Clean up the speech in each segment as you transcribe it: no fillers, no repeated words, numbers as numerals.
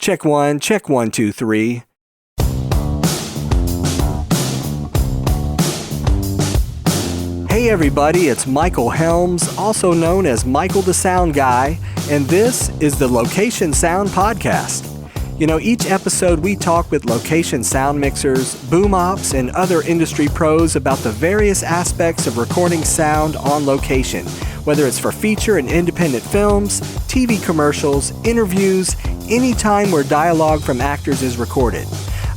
Check one, 2, 3. Hey everybody, it's Michael Helms, also known as Michael the Sound Guy, and this is the Location Sound Podcast. You know, each episode we talk with location sound mixers, boom ops, and other industry pros about the various aspects of recording sound on location, whether it's for feature and independent films, TV commercials, interviews, any time where dialogue from actors is recorded.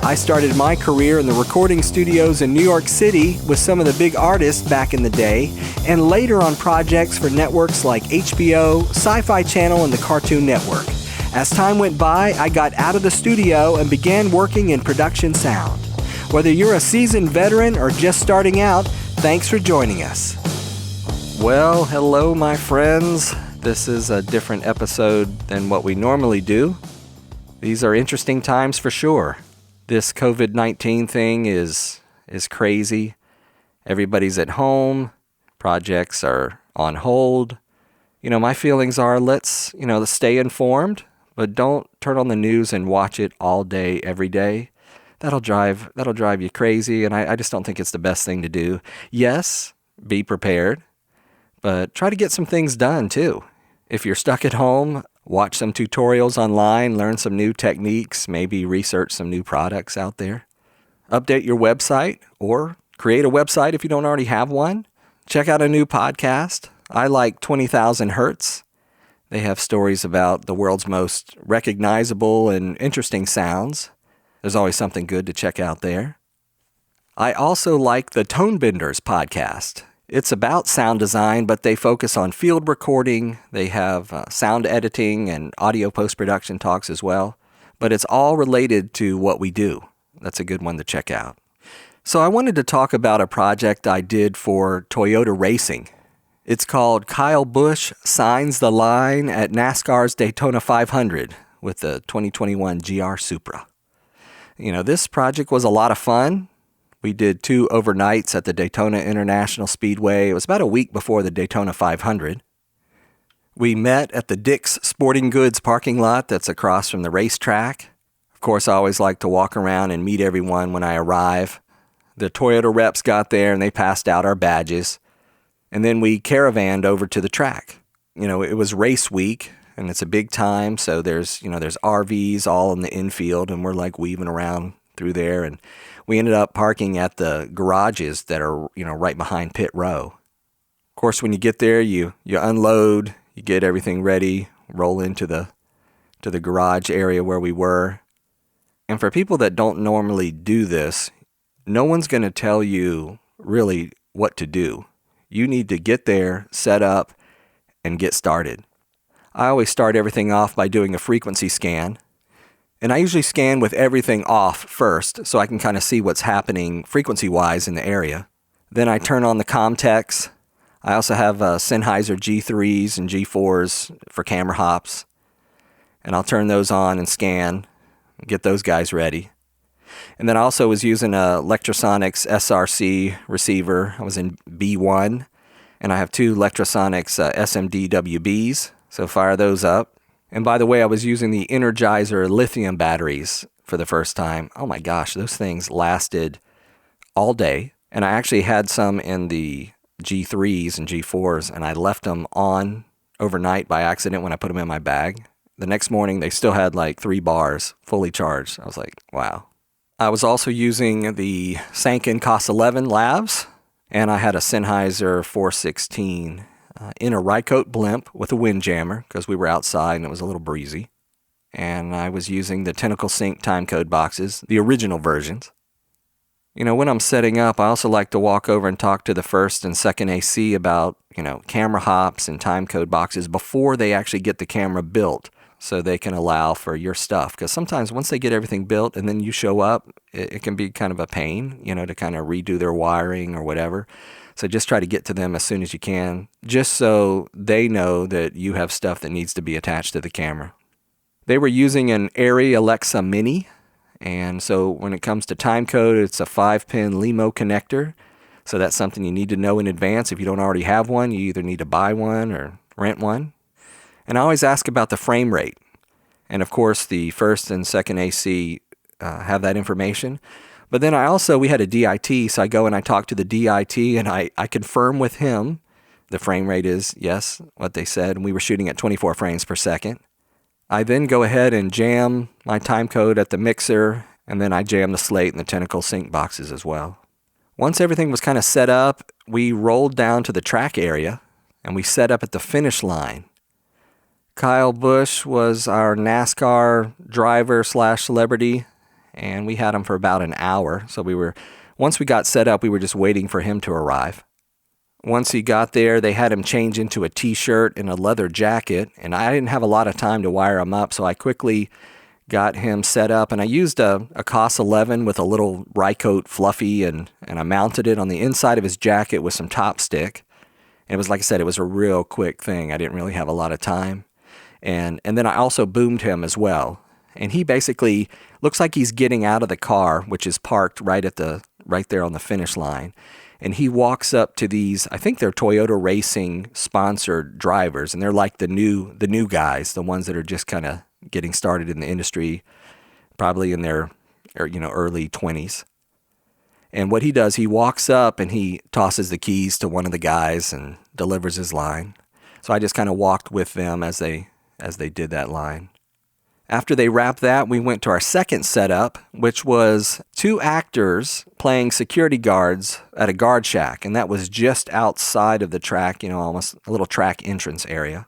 I started my career in the recording studios in New York City with some of the big artists back in the day, and later on projects for networks like HBO, Sci-Fi Channel, and the Cartoon Network. As time went by, I got out of the studio and began working in production sound. Whether you're a seasoned veteran or just starting out, thanks for joining us. Well, hello my friends. This is a different episode than what we normally do. These are interesting times for sure. This COVID-19 thing is crazy. Everybody's at home. Projects are on hold. You know, my feelings are let's stay informed, but don't turn on the news and watch it all day, every day. That'll drive you crazy, and I just don't think it's the best thing to do. Yes, be prepared, but try to get some things done too. If you're stuck at home, watch some tutorials online, learn some new techniques, maybe research some new products out there. Update your website or create a website if you don't already have one. Check out a new podcast. I like 20,000 Hertz. They have stories about the world's most recognizable and interesting sounds. There's always something good to check out there. I also like the Tone Benders podcast. It's about sound design, but they focus on field recording. They have sound editing and audio post-production talks as well. But it's all related to what we do. That's a good one to check out. So I wanted to talk about a project I did for Toyota Racing. It's called Kyle Busch Signs the Line at NASCAR's Daytona 500 with the 2021 GR Supra. You know, this project was a lot of fun. We did 2 overnights at the Daytona International Speedway. It was about a week before the Daytona 500. We met at the Dick's Sporting Goods parking lot that's across from the racetrack. Of course, I always like to walk around and meet everyone when I arrive. The Toyota reps got there and they passed out our badges. And then we caravanned over to the track. You know, it was race week and it's a big time. So there's RVs all in the infield and we're like weaving around through there. And we ended up parking at the garages that are, right behind pit row. Of course, when you get there, you unload, you get everything ready, roll into the garage area where we were. And for people that don't normally do this, no one's going to tell you really what to do. You need to get there, set up, and get started. I always start everything off by doing a frequency scan. And I usually scan with everything off first so I can kind of see what's happening frequency-wise in the area. Then I turn on the Comtex. I also have Sennheiser G3s and G4s for camera hops. And I'll turn those on and scan, get those guys ready. And then I also was using a Lectrosonics SRc receiver. I was in B1. And I have 2 Lectrosonics SMDWBs, so fire those up. And by the way, I was using the Energizer lithium batteries for the first time. Oh my gosh, those things lasted all day. And I actually had some in the G3s and G4s, and I left them on overnight by accident when I put them in my bag. The next morning, they still had like 3 bars fully charged. I was like, wow. I was also using the Sanken COS-11 lavs, and I had a Sennheiser 416 in a Rycote blimp with a windjammer because we were outside and it was a little breezy. And I was using the Tentacle Sync timecode boxes, the original versions. You know, when I'm setting up, I also like to walk over and talk to the first and second AC about, camera hops and timecode boxes before they actually get the camera built so they can allow for your stuff. Because sometimes once they get everything built and then you show up, it can be kind of a pain, to kind of redo their wiring or whatever. So just try to get to them as soon as you can, just so they know that you have stuff that needs to be attached to the camera. They were using an Arri Alexa Mini, and so when it comes to timecode, it's a 5-pin LEMO connector. So that's something you need to know in advance. If you don't already have one, you either need to buy one or rent one. And I always ask about the frame rate. And of course, the first and second AC have that information. But then we had a DIT, so I go and I talk to the DIT and I confirm with him the frame rate is, yes, what they said, and we were shooting at 24 frames per second. I then go ahead and jam my timecode at the mixer, and then I jam the slate and the Tentacle Sync boxes as well. Once everything was kind of set up, we rolled down to the track area, and we set up at the finish line. Kyle Busch was our NASCAR driver / celebrity, and we had him for about an hour. So once we got set up, we were just waiting for him to arrive. Once he got there, they had him change into a t-shirt and a leather jacket, and I didn't have a lot of time to wire him up, so I quickly got him set up, and I used a COS-11 with a little Rycote fluffy, and I mounted it on the inside of his jacket with some top stick. And it was, like I said, it was a real quick thing. I didn't really have a lot of time. And then I also boomed him as well. And he basically looks like he's getting out of the car, which is parked right there on the finish line. And he walks up to these, I think they're Toyota Racing sponsored drivers, and they're like the new guys, the ones that are just kind of getting started in the industry, probably in their early 20s. And what he does, he walks up and he tosses the keys to one of the guys and delivers his line. So I just kind of walked with them as they did that line. After they wrapped that, we went to our second setup, which was 2 actors playing security guards at a guard shack, and that was just outside of the track, almost a little track entrance area.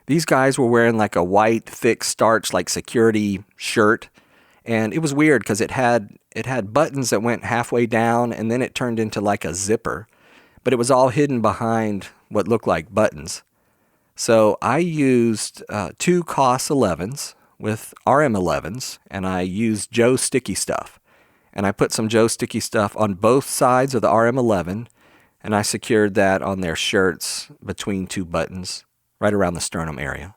These guys were wearing like a white, thick, starch, like security shirt, and it was weird because it had buttons that went halfway down, and then it turned into like a zipper, but it was all hidden behind what looked like buttons. So I used 2 COS-11s with RM11s, and I used Joe Sticky Stuff. And I put some Joe Sticky Stuff on both sides of the RM11, and I secured that on their shirts between 2 buttons, right around the sternum area.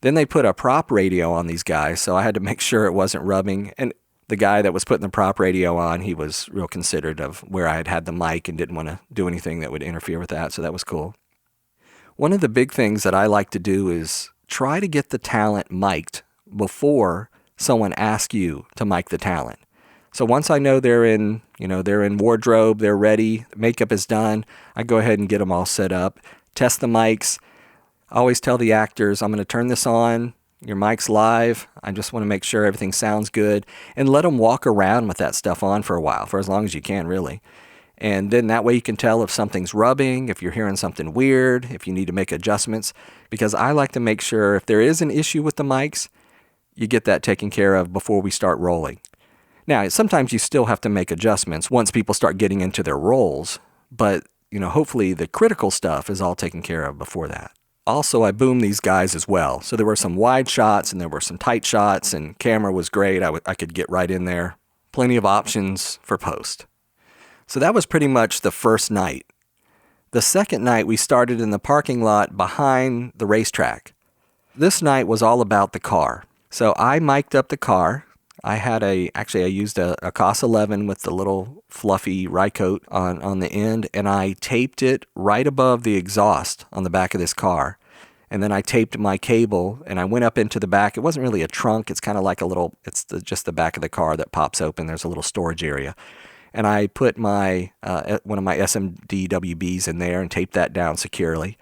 Then they put a prop radio on these guys, so I had to make sure it wasn't rubbing. And the guy that was putting the prop radio on, he was real considerate of where I had the mic and didn't want to do anything that would interfere with that, so that was cool. One of the big things that I like to do is try to get the talent mic'd before someone asks you to mic the talent. So once I know they're in wardrobe, they're ready, makeup is done, I go ahead and get them all set up, test the mics. I always tell the actors, I'm going to turn this on, your mic's live, I just want to make sure everything sounds good, and let them walk around with that stuff on for a while, for as long as you can, really. And then that way you can tell if something's rubbing, if you're hearing something weird, if you need to make adjustments, because I like to make sure if there is an issue with the mics, you get that taken care of before we start rolling. Now, sometimes you still have to make adjustments once people start getting into their roles, but hopefully the critical stuff is all taken care of before that. Also, I boomed these guys as well. So there were some wide shots and there were some tight shots, and camera was great. I could get right in there. Plenty of options for post. So that was pretty much the first night. The second night, we started in the parking lot behind the racetrack. This night was all about the car. So I mic'd up the car. I used a COS-11 with the little fluffy Rycote on the end, and I taped it right above the exhaust on the back of this car. And then I taped my cable, and I went up into the back. It wasn't really a trunk. It's kind of like just the back of the car that pops open. There's a little storage area. And I put one of my SMDWBs in there and taped that down securely.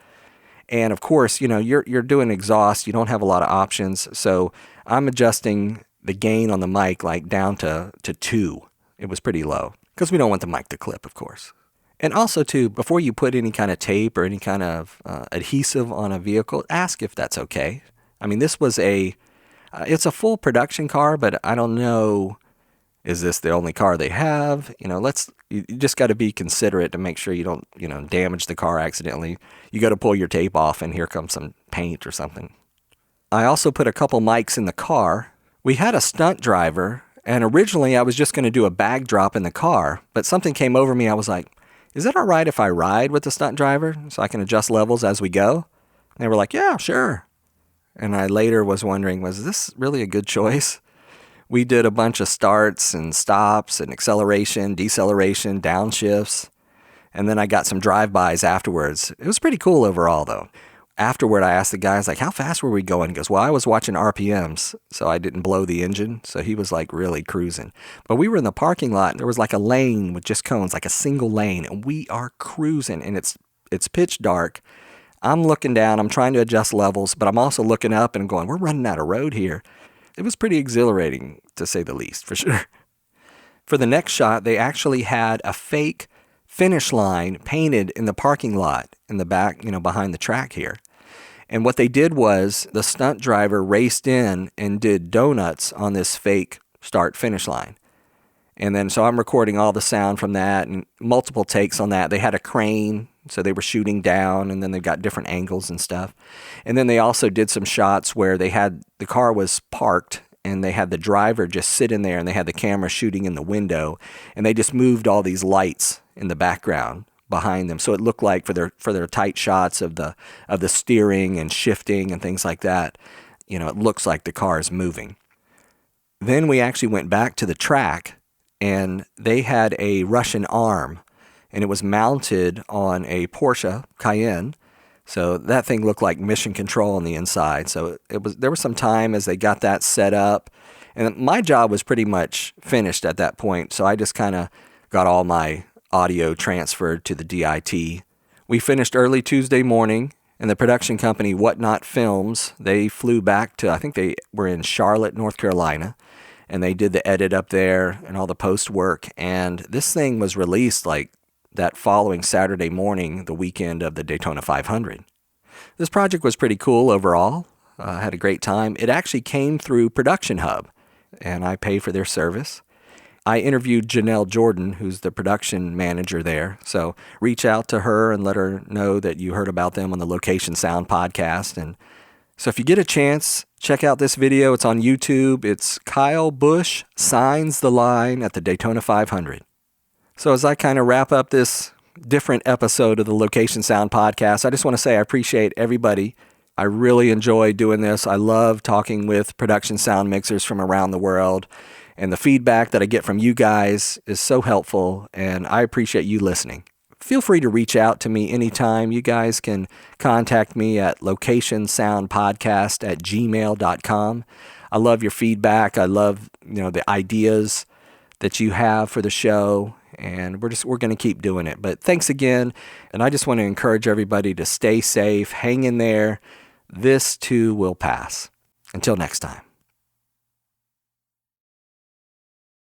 And of course, you're doing exhaust. You don't have a lot of options. So I'm adjusting the gain on the mic like down to 2. It was pretty low because we don't want the mic to clip, of course. And also, too, before you put any kind of tape or any kind of adhesive on a vehicle, ask if that's okay. I mean, this was it's a full production car, but I don't know, is this the only car they have? You just got to be considerate to make sure you don't, damage the car accidentally. You got to pull your tape off and here comes some paint or something. I also put a couple mics in the car. We had a stunt driver, and originally I was just going to do a bag drop in the car, but something came over me. I was like, is it all right if I ride with the stunt driver so I can adjust levels as we go? And they were like, yeah, sure. And I later was wondering, was this really a good choice? We did a bunch of starts and stops and acceleration, deceleration, downshifts, and then I got some drive-bys afterwards. It was pretty cool overall, though. afterward, I asked the guy, I was like, how fast were we going? He goes, well, I was watching RPMs, so I didn't blow the engine. So he was like really cruising. But we were in the parking lot, and there was like a lane with just cones, like a single lane, and we are cruising, and it's pitch dark. I'm looking down, I'm trying to adjust levels, but I'm also looking up and going, we're running out of road here. It was pretty exhilarating, to say the least, for sure. For the next shot, they actually had a fake finish line painted in the parking lot in the back, behind the track here. And what they did was the stunt driver raced in and did donuts on this fake start-finish line. And then, so I'm recording all the sound from that and multiple takes on that. They had a crane, so they were shooting down, and then they've got different angles and stuff. And then they also did some shots where the car was parked, and they had the driver just sit in there, and they had the camera shooting in the window, and they just moved all these lights in the background behind them, so it looked like for their tight shots of the steering and shifting and things like that, it looks like the car is moving. Then we actually went back to the track, and they had a Russian arm, and it was mounted on a Porsche Cayenne. So that thing looked like mission control on the inside. So there was some time as they got that set up, and my job was pretty much finished at that point. So I just kind of got all my audio transferred to the DIT. We finished early Tuesday morning, and the production company Whatnot Films, they flew back to, I think they were in Charlotte, North Carolina, and they did the edit up there and all the post work. And this thing was released like that following Saturday morning, the weekend of the Daytona 500. This project was pretty cool overall. I had a great time. It actually came through Production Hub, and I pay for their service. I interviewed Janelle Jordan, who's the production manager there. So reach out to her and let her know that you heard about them on the Location Sound podcast. And so if you get a chance, check out this video. It's on YouTube. It's Kyle Busch Signs the Line at the Daytona 500. So as I kind of wrap up this different episode of the Location Sound podcast, I just want to say I appreciate everybody. I really enjoy doing this. I love talking with production sound mixers from around the world. And the feedback that I get from you guys is so helpful, and I appreciate you listening. Feel free to reach out to me anytime. You guys can contact me at locationsoundpodcast@gmail.com. I love your feedback. I love, the ideas that you have for the show, and we're going to keep doing it. But thanks again, and I just want to encourage everybody to stay safe, hang in there. This too will pass. Until next time.